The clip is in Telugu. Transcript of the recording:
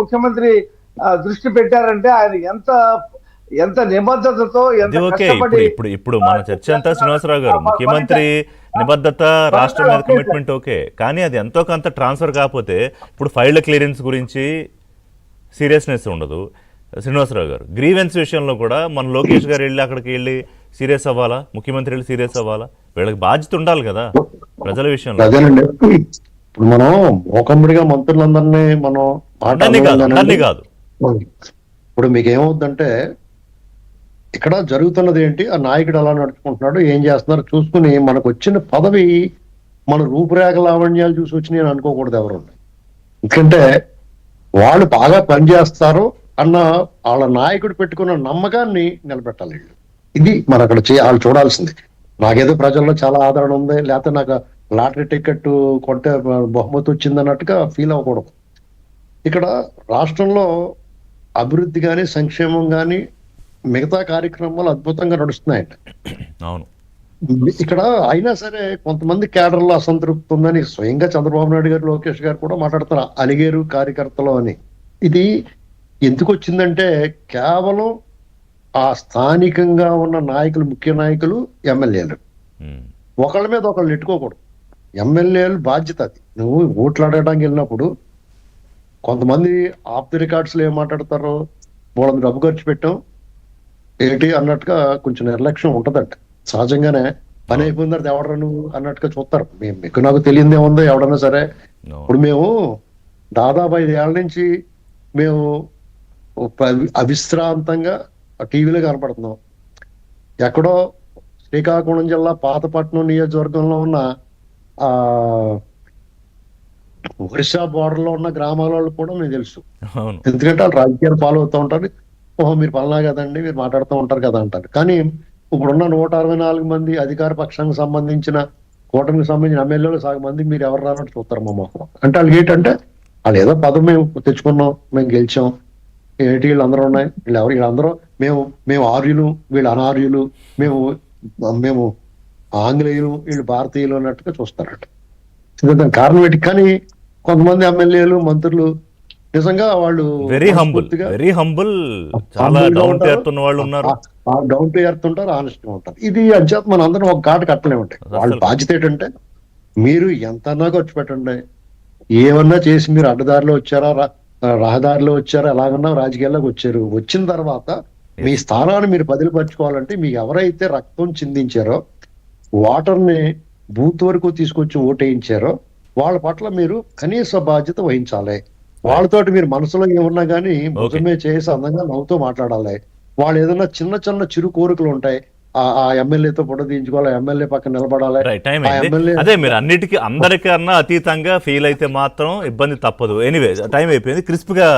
ముఖ్యమంత్రి దృష్టి పెట్టారంటే ఆయన ఎంత ఎంత నిబద్ధతతో ఎంత అది ఓకే. కష్టపడి ఇప్పుడు మన చర్చ అంతా శ్రీనివాసరావు గారు, ముఖ్యమంత్రి నిబద్ధత, రాష్ట్రం మీద కమిట్మెంట్ ఓకే, కానీ అది ఎంతో కొంత ట్రాన్స్ఫర్ కాకపోతే ఇప్పుడు ఫైళ్ళ క్లియరెన్స్ గురించి సీరియస్నెస్ ఉండదు. శ్రీనివాసరావు గారు, గ్రీవెన్స్ విషయంలో కూడా మన లోకేష్ గారు వెళ్ళి అక్కడికి వెళ్ళి సీరియస్ అవ్వాలా, ముఖ్యమంత్రి వెళ్ళి సీరియస్ అవ్వాలా? వీళ్ళకి బాధ్యత ఉండాలి కదా ప్రజల విషయంలో. అదేనండి, ఇప్పుడు మనం మోకమ్మడిగా మంత్రులందరినీ మనం అందరినీ కాదు. ఇప్పుడు మీకు ఏమవుద్దంటే ఇక్కడ జరుగుతున్నది ఏంటి, ఆ నాయకుడు ఎలా నడుచుకుంటున్నాడు, ఏం చేస్తున్నారు చూసుకుని మనకు వచ్చిన పదవి మన రూపురేఖ లావణ్యాలు చూసి వచ్చి నేను అనుకోకూడదు ఎవరు. ఎందుకంటే వాళ్ళు బాగా పనిచేస్తారు అన్న వాళ్ళ నాయకుడు పెట్టుకున్న నమ్మకాన్ని నిలబెట్టాలి వీళ్ళు. ఇది మన అక్కడ వాళ్ళు చూడాల్సింది. నాకేదో ప్రజల్లో చాలా ఆదరణ ఉంది, లేకపోతే నాకు లాటరీ టికెట్ కొంటే బహుమతి వచ్చింది అన్నట్టుగా ఫీల్ అవ్వకూడదు. ఇక్కడ రాష్ట్రంలో అభివృద్ధి కానీ సంక్షేమం కానీ మిగతా కార్యక్రమాలు అద్భుతంగా నడుస్తున్నాయండి. అవును. ఇక్కడ అయినా సరే కొంతమంది కేడర్లో అసంతృప్తి ఉందని స్వయంగా చంద్రబాబు నాయుడు గారు, లోకేష్ గారు కూడా మాట్లాడుతున్నారు, అలిగేరు కార్యకర్తలు అని. ఇది ఎందుకు వచ్చిందంటే కేవలం ఆ స్థానికంగా ఉన్న నాయకులు, ముఖ్య నాయకులు, ఎమ్మెల్యేలు ఒకళ్ళ మీద ఒకళ్ళు నెట్టుకోకూడదు. ఎమ్మెల్యేలు బాధ్యత అది. నువ్వు ఓట్లు అడగడానికి వెళ్ళినప్పుడు కొంతమంది ఆఫ్ ది రికార్డ్స్ లో ఏం మాట్లాడతారో, వాళ్ళని డబ్బు ఖర్చు పెట్టాం ఏంటి అన్నట్టుగా కొంచెం నిర్లక్ష్యం ఉంటదంట. సహజంగానే పని అయిపోయిన తర్వాత ఎవడరా నువ్వు అన్నట్టుగా చూస్తారు. మీకు నాకు తెలియదు ఏముందో ఎవడన్నా సరే. ఇప్పుడు మేము దాదాపు 5 ఏళ్ల నుంచి మేము అవిశ్రాంతంగా టీవీలో కనపడుతున్నాం. ఎక్కడో శ్రీకాకుళం జిల్లా పాతపట్నం నియోజకవర్గంలో ఉన్న ఒరిస్సా బోర్డర్ లో ఉన్న గ్రామాల వాళ్ళు కూడా మీకు తెలుసు. ఎందుకంటే వాళ్ళు రాజకీయాలు ఫాలో అవుతూ ఉంటారు. ఓహో మీరు పలానా కదండి, మీరు మాట్లాడుతూ ఉంటారు కదా అంటారు. కానీ ఇప్పుడున్న 164 మంది అధికార పక్షానికి సంబంధించిన, కూటమికి సంబంధించిన ఎమ్మెల్యేలు సగం మంది మీరు ఎవరు రానట్టు చూస్తారు మా మొహం. అంటే వాళ్ళకి ఏంటంటే వాళ్ళు ఏదో పదం మేము తెచ్చుకున్నాం, మేము గెలిచాం, ఏంటి వీళ్ళందరూ ఉన్నాయి, వీళ్ళందరూ మేము ఆర్యులు, వీళ్ళు అనార్యులు, మేము ఆంగ్లేయులు, వీళ్ళు భారతీయులు అన్నట్టుగా చూస్తారట. దానికి కారణం ఏంటి? కానీ కొంతమంది ఎమ్మెల్యేలు, మంత్రులు నిజంగా వాళ్ళు వెరీ హంబుల్, చాలా డౌన్ టు ఎర్త్ ఉన్న వాళ్ళు ఉన్నారు. డౌన్ టు ఎర్త్ ఉంటారు, ఆనెస్ట్ గా ఉంటారు. ఇది అంచేత మన అందరం ఒక ఘాటు కట్టలే ఉంటాయి. వాళ్ళ బాధ్యత ఏంటంటే మీరు ఎంతన్నా ఖర్చు పెట్టండి, ఏమన్నా చేసి మీరు అడ్డదారిలో వచ్చారా, రహదారిలో వచ్చారా, ఎలాగన్నా రాజకీయాల్లోకి వచ్చారు. వచ్చిన తర్వాత మీ స్థానాన్ని మీరు బదిలిపరచుకోవాలంటే మీకు ఎవరైతే రక్తం చిందించారో, ఓటర్ని బూత్ వరకు తీసుకొచ్చి ఓటేయించారో వాళ్ళ పట్ల మీరు కనీస బాధ్యత వహించాలి. వాళ్ళతోటి మీరు మనసులో ఏమన్నా కానీ భుజమే చేసి అందంగా నవ్వుతూ మాట్లాడాలి. వాళ్ళు ఏదైనా చిన్న చిన్న చిరు కోరికలు ఉంటాయి, ఆ ఎమ్మెల్యేతో ఫోటో తీయించుకోవాలి, ఎమ్మెల్యే పక్కన నిలబడాలి. అదే మీరు అన్నిటికీ అందరికన్నా అతీతంగా ఫీల్ అయితే మాత్రం ఇబ్బంది తప్పదు. ఎనీవే టైం అయిపోయింది. క్రిస్ప్ గా